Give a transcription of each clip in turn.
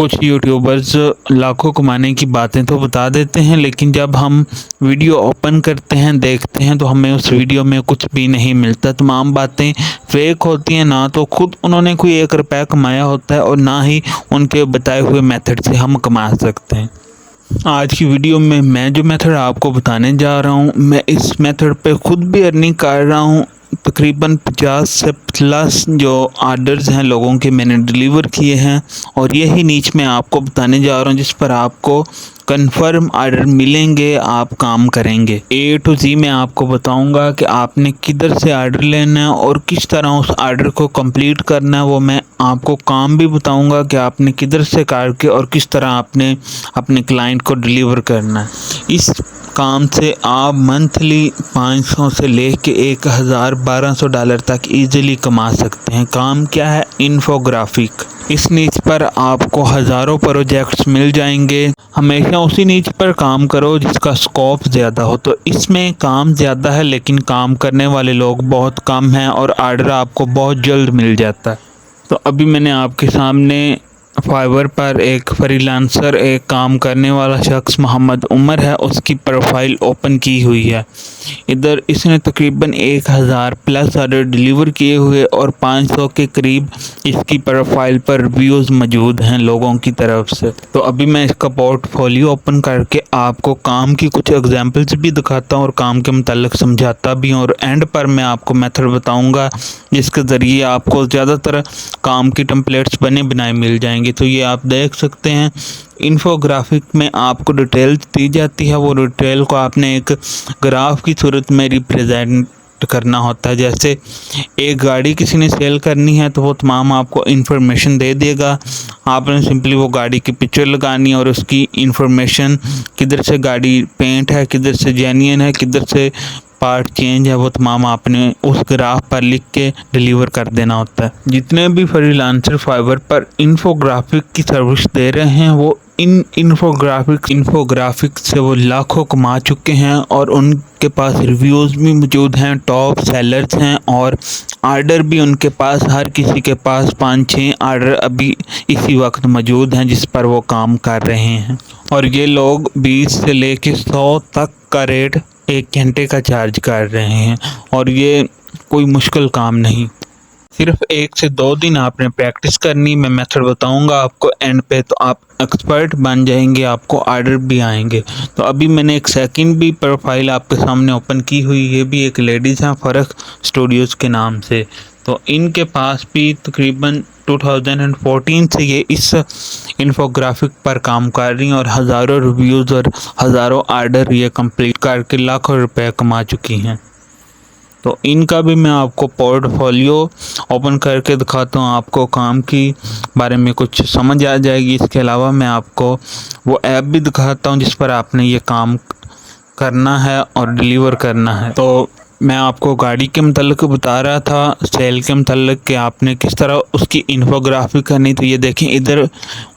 कुछ यूट्यूबर्स लाखों कमाने की बातें तो बता देते हैं, लेकिन जब हम वीडियो ओपन करते हैं, देखते हैं, तो हमें उस वीडियो में कुछ भी नहीं मिलता। तमाम बातें फेक होती हैं। ना तो खुद उन्होंने कोई 1 रुपया कमाया होता है और ना ही उनके बताए हुए मेथड से हम कमा सकते हैं। आज की वीडियो में मैं जो मेथड आपको बताने जा रहा हूँ, मैं इस मेथड पे खुद भी अर्निंग कर रहा हूँ। तकरीबन 50 से प्लस जो आर्डर्स हैं लोगों के मैंने डिलीवर किए हैं, और यही नीच मैं आपको बताने जा रहा हूँ जिस पर आपको कंफर्म आर्डर मिलेंगे, आप काम करेंगे। A to Z मैं आपको बताऊंगा कि आपने किधर से आर्डर लेना है और किस तरह उस आर्डर को कंप्लीट करना है। वो मैं आपको काम भी बताऊंगा कि आपने किधर से करके और किस तरह आपने अपने क्लाइंट को डिलीवर करना है। इस काम से आप मंथली 500 से लेके 1000-1200 डॉलर तक इजीली कमा सकते हैं। काम क्या है? इन्फोग्राफिक। इस नीच पर आपको हज़ारों प्रोजेक्ट्स मिल जाएंगे। हमेशा उसी नीच पर काम करो जिसका स्कोप ज़्यादा हो। तो इसमें काम ज़्यादा है लेकिन काम करने वाले लोग बहुत कम हैं और आर्डर आपको बहुत जल्द मिल जाता है। तो अभी मैंने आपके सामने फाइवर पर एक फ्रीलांसर, एक काम करने वाला शख्स मोहम्मद उमर है, उसकी प्रोफाइल ओपन की हुई है। इधर इसने तकरीबन 1000 प्लस आर्डर डिलीवर किए हुए और 500 के करीब इसकी प्रोफाइल पर रिव्यूज़ मौजूद हैं लोगों की तरफ से। तो अभी मैं इसका पोर्टफोलियो ओपन करके आपको काम की कुछ एग्जांपल्स भी दिखाता हूँ और काम के मुताल्लिक समझाता भी हूँ, और एंड पर मैं आपको मेथड बताऊँगा जिसके ज़रिए आपको ज़्यादातर काम की टेम्पलेट्स बने बनाए मिल जाएंगे। तो ये आप देख सकते हैं, इन्फोग्राफिक में आपको डिटेल्स दी जाती है। वो डिटेल को आपने एक ग्राफ की सूरत में रिप्रेजेंट करना होता है। जैसे एक गाड़ी किसी ने सेल करनी है तो वो तमाम आपको इन्फॉर्मेशन दे देगा। आपने सिंपली वो गाड़ी की पिक्चर लगानी है और उसकी इन्फॉर्मेशन, किधर से गाड़ी पेंट है, किधर से जेन्युइन है, किधर से पार्ट चेंज है, वो तमाम आपने उस ग्राफ पर लिख के डिलीवर कर देना होता है। जितने भी फ्रीलांसर फाइवर पर इन्फोग्राफिक की सर्विस दे रहे हैं, वो इन इन्फोग्राफिक से वो लाखों कमा चुके हैं और उनके पास रिव्यूज़ भी मौजूद हैं, टॉप सेलर्स हैं, और आर्डर भी उनके पास, हर किसी के पास 5-6 आर्डर अभी इसी वक्त मौजूद हैं जिस पर वो काम कर रहे हैं। और ये लोग 20 से लेके 100 तक का रेट 1 घंटे का चार्ज कर रहे हैं, और ये कोई मुश्किल काम नहीं। सिर्फ 1 से 2 दिन आपने प्रैक्टिस करनी। मैं मेथड बताऊंगा आपको एंड पे, तो आप एक्सपर्ट बन जाएंगे, आपको आर्डर भी आएंगे। तो अभी मैंने एक सेकंड भी प्रोफाइल आपके सामने ओपन की हुई, ये भी एक लेडीज़ हैं फ़र्क स्टूडियोज़ के नाम से। तो इनके पास भी तकरीबन 2014 से ये इस इन्फोग्राफिक पर काम कर रही हैं और हज़ारों रिव्यूज़ और हज़ारों आर्डर ये कंप्लीट करके लाखों रुपए कमा चुकी हैं। तो इनका भी मैं आपको पोर्टफोलियो ओपन करके दिखाता हूँ, आपको काम की बारे में कुछ समझ आ जाएगी। इसके अलावा मैं आपको वो ऐप भी दिखाता हूँ जिस पर आपने ये काम करना है और डिलीवर करना है। तो मैं आपको गाड़ी के मतलब बता रहा था, सेल के मतलब कि आपने किस तरह उसकी इन्फोग्राफी करनी। तो ये देखें, इधर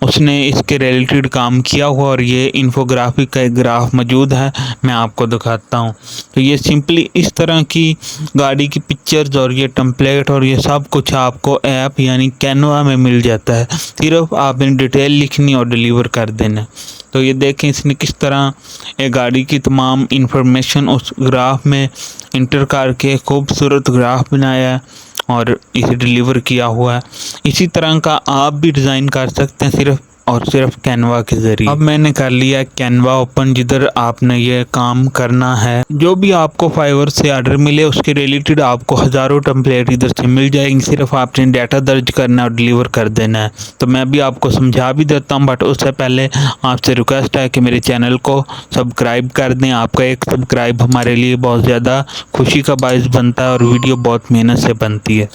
उसने इसके रिलेटेड काम किया हुआ और ये इन्फोग्राफी का एक ग्राफ मौजूद है, मैं आपको दिखाता हूँ। तो ये सिंपली इस तरह की गाड़ी की पिक्चर्स और ये टेम्पलेट और ये सब कुछ आपको ऐप यानी कैनवा में मिल जाता है। सिर्फ आपने डिटेल लिखनी और डिलीवर कर देना। तो ये देखें, इसने किस तरह एक गाड़ी की तमाम इंफॉर्मेशन उस ग्राफ में इंटर करके खूबसूरत ग्राफ बनाया है और इसे डिलीवर किया हुआ है। इसी तरह का आप भी डिज़ाइन कर सकते हैं सिर्फ और सिर्फ कैनवा के ज़रिए। अब मैंने कर लिया कैनवा ओपन, जिधर आपने ये काम करना है। जो भी आपको फाइवर से आर्डर मिले उसके रिलेटेड आपको हज़ारों टेम्पलेट इधर से मिल जाएंगे। सिर्फ आपने डाटा दर्ज करना है और डिलीवर कर देना है। तो मैं भी आपको समझा भी देता हूँ, बट उससे पहले आपसे रिक्वेस्ट है कि मेरे चैनल को सब्सक्राइब कर दें। आपका एक सब्सक्राइब हमारे लिए बहुत ज़्यादा खुशी का बायस बनता है और वीडियो बहुत मेहनत से बनती है।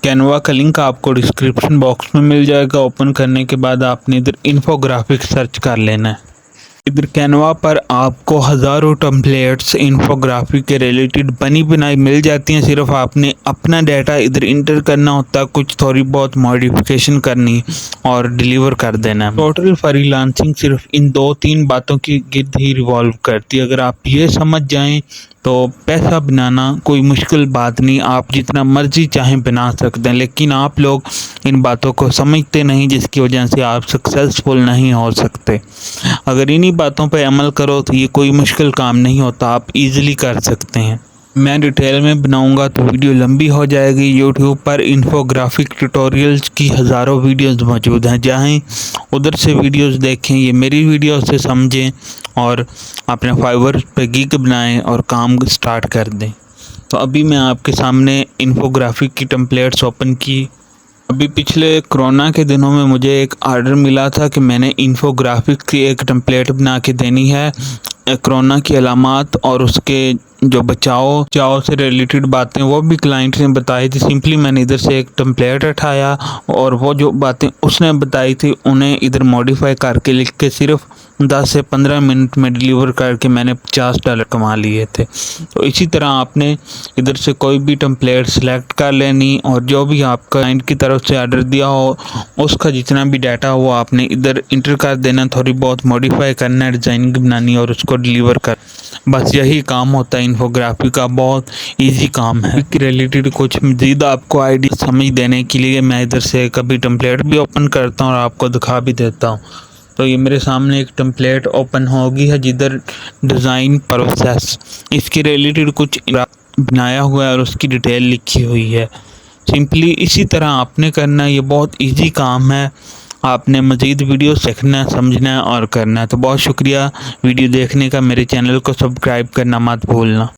कैनवा का लिंक आपको डिस्क्रिप्शन बॉक्स में मिल जाएगा। ओपन करने के बाद आपने इधर इन्फोग्राफिक सर्च कर लेना है। इधर कैनवा पर आपको हज़ारों टेम्पलेट्स इन्फोग्राफिक के रिलेटेड बनी बनाई मिल जाती हैं। सिर्फ आपने अपना डाटा इधर इंटर करना होता है, कुछ थोड़ी बहुत मॉडिफिकेशन करनी और डिलीवर कर देना है। टोटल फ्रीलांसिंग सिर्फ इन 2-3 बातों की गिर्द ही रिवॉल्व करती है। अगर आप ये समझ जाएं तो पैसा बनाना कोई मुश्किल बात नहीं, आप जितना मर्जी चाहें बना सकते हैं, लेकिन आप लोग इन बातों को समझते नहीं, जिसकी वजह से आप सक्सेसफुल नहीं हो सकते। अगर इन्हीं बातों पर अमल करो तो ये कोई मुश्किल काम नहीं होता, आप इजीली कर सकते हैं। मैं डिटेल में बनाऊंगा तो वीडियो लंबी हो जाएगी। यूट्यूब पर इन्फोग्राफिक ट्यूटोरियल्स की हज़ारों वीडियोस मौजूद हैं, जाएं उधर से वीडियोस देखें, ये मेरी वीडियो से समझें और अपने फाइवर पे गिग बनाएं और काम स्टार्ट कर दें। तो अभी मैं आपके सामने इन्फोग्राफिक की टेम्पलेट्स ओपन की। अभी पिछले कोरोना के दिनों में मुझे एक ऑर्डर मिला था कि मैंने इन्फोग्राफिक की एक टेम्पलेट बना के देनी है, कोरोना की अलामात और उसके जो बचाव से रिलेटेड बातें वो भी क्लाइंट ने बताई थी। सिंपली मैंने इधर से एक टेम्पलेट उठाया और वो जो बातें उसने बताई थी उन्हें इधर मॉडिफाई करके लिख के सिर्फ 10 से 15 मिनट में डिलीवर करके मैंने $50 कमा लिए थे। तो इसी तरह आपने इधर से कोई भी टेम्पलेट सेलेक्ट कर लेनी और जो भी आपका क्लाइंट की तरफ से ऑर्डर दिया हो उसका जितना भी डाटा हो वो आपने इधर इंटर कर देना, थोड़ी बहुत मॉडिफाई करना, डिज़ाइनिंग बनानी और उसको डिलीवर कर। बस यही काम होता है इन्फोग्राफी का, बहुत इजी काम है। रिलेटेड कुछ मज़ीद आपको आइडिया समझ देने के लिए मैं इधर से कभी टेम्पलेट भी ओपन करता हूँ और आपको दिखा भी देता हूँ। तो ये मेरे सामने एक टेम्पलेट ओपन होगी है जिधर डिज़ाइन प्रोसेस इसके रिलेटेड कुछ बनाया हुआ है और उसकी डिटेल लिखी हुई है। सिंपली इसी तरह आपने करना है, ये बहुत इजी काम है। आपने मज़ीद वीडियो सीखना, समझना और करना है। तो बहुत शुक्रिया वीडियो देखने का, मेरे चैनल को सब्सक्राइब करना मत भूलना।